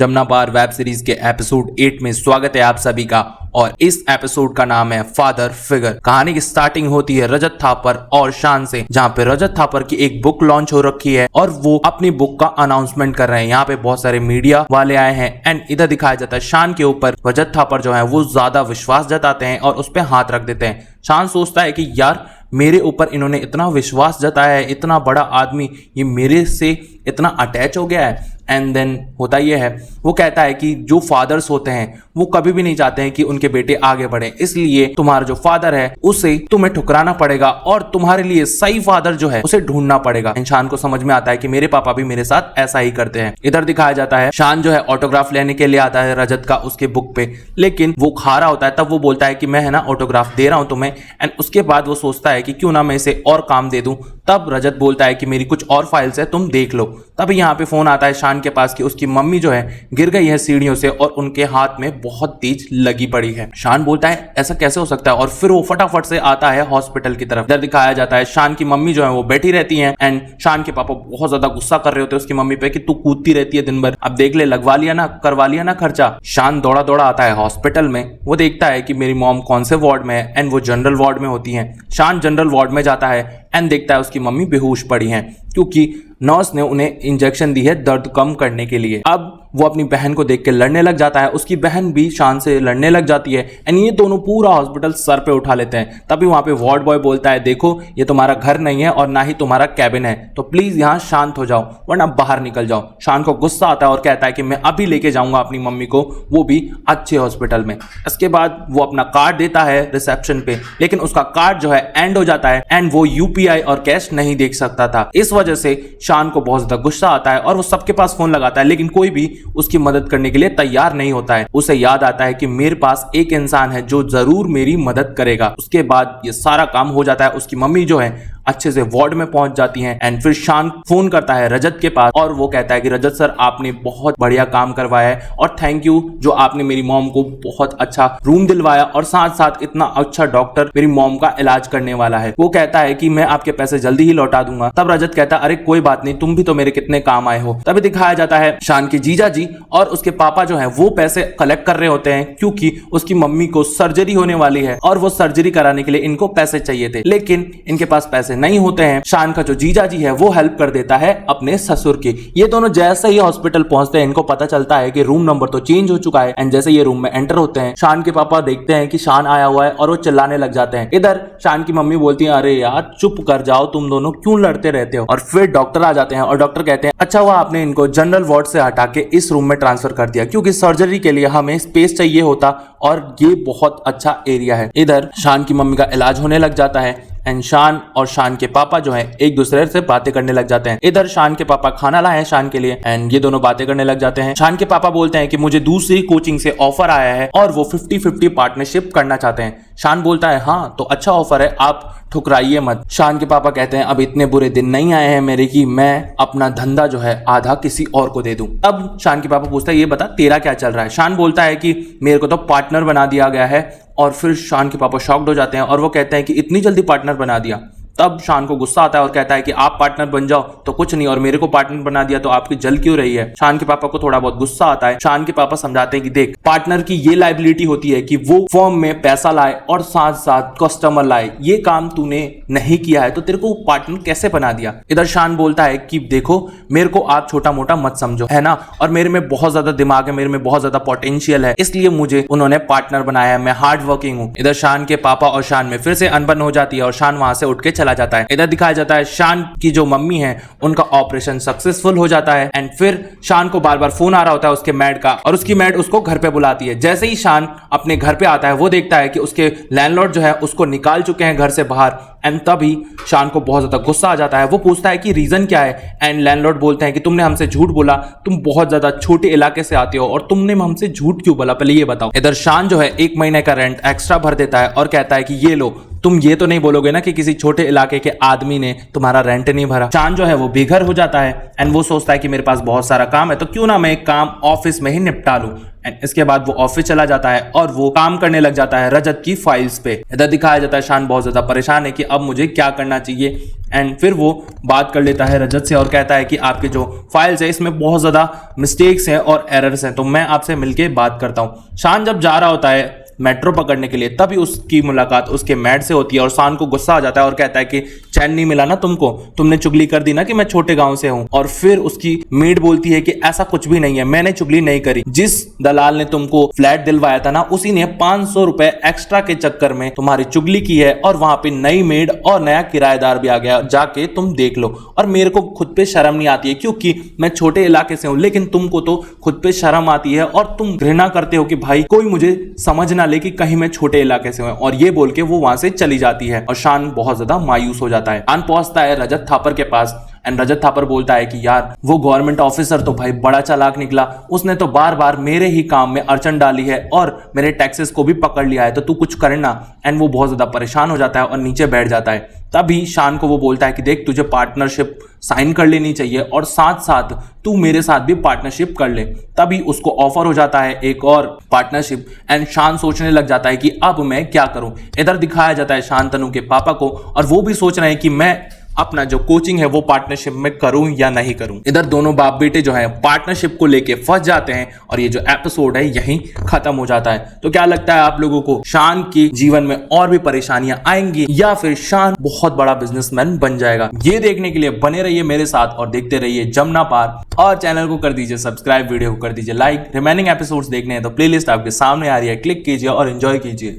जमुना पार web series के episode 8 में स्वागत है आप सभी का। और इस एपिसोड का नाम है फादर फिगर। कहानी की स्टार्टिंग होती है रजत थापर और शान से, जहाँ पे रजत थापर की एक बुक लॉन्च हो रखी है और वो अपनी बुक का अनाउंसमेंट कर रहे हैं। यहाँ पे बहुत सारे मीडिया वाले आए हैं एंड इधर दिखाया जाता है शान के ऊपर रजत थापर जो है वो ज्यादा विश्वास जताते हैं और उस पर हाथ रख देते हैं। शान सोचता है कि यार मेरे ऊपर इन्होंने इतना विश्वास जताया है, इतना बड़ा आदमी ये मेरे से इतना अटैच हो गया है। एंड देन होता ये है, वो कहता है कि जो फादर्स होते हैं वो कभी भी नहीं चाहते हैं कि उनके बेटे आगे बढ़े, इसलिए तुम्हारा जो फादर है उसे तुम्हें ठुकराना पड़ेगा और तुम्हारे लिए सही फादर जो है उसे ढूंढना पड़ेगा। शान को समझ में आता है कि मेरे पापा भी मेरे साथ ऐसा ही करते हैं। इधर दिखाया जाता है शान जो है ऑटोग्राफ लेने के लिए आता है रजत का उसके बुक पे, लेकिन वो खा रहा होता है। तब वो बोलता है कि मैं है ना ऑटोग्राफ दे रहा हूं तुम्हें। एंड उसके बाद वो सोचता है कि क्यों ना मैं इसे और काम दे दूं। तब रजत बोलता है कि मेरी कुछ और फाइल्स है तुम देख लो। तब यहाँ पे फोन आता है शान के पास कि उसकी मम्मी जो है गिर गई है सीढ़ियों से और उनके हाथ में बहुत तेज लगी पड़ी है। शान बोलता है ऐसा कैसे हो सकता है और फिर वो फटाफट से आता है हॉस्पिटल की तरफ। इधर दिखाया जाता है शान की मम्मी जो है वो बैठी रहती है एंड शान के पापा बहुत ज्यादा गुस्सा कर रहे होते हैं उसकी मम्मी पे कि तू कूदती रहती है दिन भर, अब देख ले लगवा लिया ना, करवा लिया ना खर्चा। शान दौड़ा दौड़ा आता है हॉस्पिटल में। वो देखता है कि मेरी मॉम कौन से वार्ड में है एंड वो जनरल वार्ड में होती है। शान जनरल वार्ड में जाता है एंड देखता है उसकी मम्मी बेहोश पड़ी हैं क्योंकि नर्स ने उन्हें इंजेक्शन दी है दर्द कम करने के लिए। अब वो अपनी बहन को देख के लड़ने लग जाता है, उसकी बहन भी शान से लड़ने लग जाती है एंड ये दोनों पूरा हॉस्पिटल सर पे उठा लेते हैं। तभी वहां पे वार्ड बॉय बोलता है देखो ये तुम्हारा घर नहीं है और ना ही तुम्हारा कैबिन है, तो प्लीज यहाँ शांत हो जाओ वरना बाहर निकल जाओ। शान को गुस्सा आता है और कहता है कि मैं अभी लेके जाऊंगा अपनी मम्मी को, वो भी अच्छे हॉस्पिटल में। इसके बाद वो अपना कार्ड देता है रिसेप्शन पे, लेकिन उसका कार्ड जो है एंड हो जाता है एंड वो यूपीआई और कैश नहीं देख सकता था। इस वजह से शान को बहुत ज्यादा गुस्सा आता है और वो सबके पास फोन लगाता है, लेकिन कोई भी उसकी मदद करने के लिए तैयार नहीं होता है। उसे याद आता है कि मेरे पास एक इंसान है जो जरूर मेरी मदद करेगा। उसके बाद ये सारा काम हो जाता है। उसकी मम्मी जो है अच्छे से वार्ड में पहुंच जाती हैं एंड फिर शान फोन करता है रजत के पास और वो कहता है कि रजत सर आपने बहुत बढ़िया काम करवाया है और थैंक यू जो आपने मेरी मॉम को बहुत अच्छा रूम दिलवाया और साथ साथ इतना अच्छा डॉक्टर मेरी मॉम का इलाज करने वाला है। वो कहता है कि मैं आपके पैसे जल्दी ही लौटा दूंगा। तब रजत कहता है अरे कोई बात नहीं, तुम भी तो मेरे कितने काम आए हो। तभी दिखाया जाता है शान के जीजा जी और उसके पापा जो है वो पैसे कलेक्ट कर रहे होते हैं क्योंकि उसकी मम्मी को सर्जरी होने वाली है और वो सर्जरी कराने के लिए इनको पैसे चाहिए थे, लेकिन इनके पास पैसे नहीं होते हैं। शान का जो जीजा जी है वो हेल्प कर देता है अपने ससुर की। ये दोनों जैसे ही हॉस्पिटल पहुंचते हैं इनको पता चलता है कि रूम नंबर तो चेंज हो चुका है एंड जैसे ये रूम में एंटर होते हैं शान के पापा देखते हैं कि शान आया हुआ है और वो चिल्लाने लग जाते हैं। इधर शान की मम्मी बोलती है अरे यार चुप कर जाओ, तुम दोनों क्यों लड़ते रहते हो। और फिर डॉक्टर आ जाते हैं और डॉक्टर कहते हैं अच्छा हुआ आपने इनको जनरल वार्ड से हटा के इस रूम में ट्रांसफर कर दिया क्योंकि सर्जरी के लिए हमें स्पेस चाहिए होता और ये बहुत अच्छा एरिया है। इधर शान की मम्मी का इलाज होने लग जाता है एंड शान और शान के पापा जो है एक दूसरे से बातें करने लग जाते हैं। इधर शान के पापा खाना लाए हैं शान के लिए एंड ये दोनों बातें करने लग जाते हैं। शान के पापा बोलते हैं कि मुझे दूसरी कोचिंग से ऑफर आया है और वो 50-50 पार्टनरशिप करना चाहते हैं। शान बोलता है हाँ तो अच्छा ऑफर है, आप ठुकराइए मत। शान के पापा कहते हैं अब इतने बुरे दिन नहीं आए हैं मेरे कि मैं अपना धंधा जो है आधा किसी और को दे दूं। अब शान के पापा पूछता है ये बता तेरा क्या चल रहा है। शान बोलता है कि मेरे को तो पार्टनर बना दिया गया है और फिर शान के पापा शॉक्ड हो जाते हैं और वो कहते हैं कि इतनी जल्दी पार्टनर बना दिया। तब शान को गुस्सा आता है और कहता है कि आप पार्टनर बन जाओ तो कुछ नहीं और मेरे को पार्टनर बना दिया तो आपकी जल क्यों रही है। शान के पापा को थोड़ा बहुत गुस्सा आता है। शान के पापा समझाते हैं कि देख पार्टनर की ये लायबिलिटी होती है कि वो फर्म में पैसा लाए और साथ साथ कस्टमर लाए, ये काम तूने नहीं किया है तो तेरे को पार्टनर कैसे बना दिया। इधर शान बोलता है कि देखो मेरे को आप छोटा मोटा मत समझो है ना, और मेरे में बहुत ज्यादा दिमाग है, मेरे में बहुत ज्यादा पोटेंशियल है, इसलिए मुझे उन्होंने पार्टनर बनाया है, मैं हार्ड वर्किंग हूँ। इधर शान के पापा और शान में फिर से अनबन हो जाती है और शान वहां से उठ के चला जाता है। इधर दिखाया जाता है शान की जो मम्मी है उनका ऑपरेशन सक्सेसफुल हो जाता है एंड फिर शान को बार बार फोन आ रहा होता है उसके मैड का और उसकी मैड उसको घर पे बुलाती है। जैसे ही शान अपने घर पे आता है वो देखता है कि उसके लैंडलॉर्ड जो है उसको निकाल चुके हैं घर से बाहर एंड तभी शान को बहुत ज्यादा गुस्सा आ जाता है। वो पूछता है कि रीजन क्या है एंड लैंडलॉर्ड बोलते हैं कि तुमने हमसे झूठ बोला, तुम बहुत ज्यादा छोटे इलाके से आते हो और तुमने हमसे झूठ क्यों बोला, पहले ये बताओ। इधर शान जो है 1 महीने का रेंट एक्स्ट्रा भर देता है और कहता है कि ये लो, तुम ये तो नहीं बोलोगे ना कि किसी छोटे इलाके के आदमी ने तुम्हारा रेंट नहीं भरा। शान जो है वो बेघर हो जाता है एंड वो सोचता है कि मेरे पास बहुत सारा काम है तो क्यों ना मैं एक काम ऑफिस में ही निपटा लूं। एंड इसके बाद वो ऑफिस चला जाता है और वो काम करने लग जाता है रजत की फाइल्स पे। इधर दिखाया जाता है शान बहुत ज्यादा परेशान है कि अब मुझे क्या करना चाहिए एंड फिर वो बात कर लेता है रजत से और कहता है कि आपके जो फाइल्स है इसमें बहुत ज्यादा मिस्टेक्स हैं और एरर्स हैं, तो मैं आपसे मिलके बात करता हूँ। शान जब जा रहा होता है मेट्रो पकड़ने के लिए तभी उसकी मुलाकात उसके मैड से होती है और शान को गुस्सा आ जाता है और कहता है कि चैन नहीं मिला ना तुमको, तुमने चुगली कर दी ना कि मैं छोटे गांव से हूं। और फिर उसकी मेड बोलती है कि ऐसा कुछ भी नहीं है, मैंने चुगली नहीं करी, जिस दलाल ने तुमको फ्लैट दिलवाया था ना उसी ने 500 रुपए एक्स्ट्रा के चक्कर में तुम्हारी चुगली की है और वहां पे नई मेड और नया किराएदार भी आ गया, जाके तुम देख लो। और मेरे को खुद पे शर्म नहीं आती है क्योंकि मैं छोटे इलाके से हूं, लेकिन तुमको तो खुद पे शर्म आती है और तुम घृणा करते हो कि भाई कोई मुझे समझ ना ले कि कहीं मैं छोटे इलाके से हूं। और ये बोल के वो वहां से चली जाती है और शान बहुत ज्यादा मायूस हो जाता है। शान पहुंचता है रजत थापर के पास एंड रजत थापर बोलता है कि यार वो गवर्नमेंट ऑफिसर तो भाई बड़ा चालाक निकला, उसने तो बार बार मेरे ही काम में अड़चन डाली है और मेरे टैक्सेस को भी पकड़ लिया है, तो तू कुछ करना। एंड वो बहुत ज्यादा परेशान हो जाता है और नीचे बैठ जाता है। तभी शान को वो बोलता है कि देख तुझे पार्टनरशिप साइन कर लेनी चाहिए और साथ साथ तू मेरे साथ भी पार्टनरशिप कर ले। तभी उसको ऑफर हो जाता है एक और पार्टनरशिप एंड शान सोचने लग जाता है कि अब मैं क्या करूं। इधर दिखाया जाता है शांतनु के पापा को और वो भी सोच रहे हैं कि मैं अपना जो कोचिंग है वो पार्टनरशिप में करूं या नहीं करूं। इधर दोनों बाप बेटे जो है पार्टनरशिप को लेके फंस जाते हैं और ये जो एपिसोड है यहीं खत्म हो जाता है। तो क्या लगता है आप लोगों को, शान के जीवन में और भी परेशानियां आएंगी या फिर शान बहुत बड़ा बिजनेसमैन बन जाएगा? ये देखने के लिए बने रहिए मेरे साथ और देखते रहिए जमुना पार, और चैनल को कर दीजिए सब्सक्राइब, वीडियो को कर दीजिए लाइक। रिमेनिंग एपिसोड्स देखने हैं तो प्लेलिस्ट आपके सामने आ रही है, क्लिक कीजिए और एंजॉय कीजिए।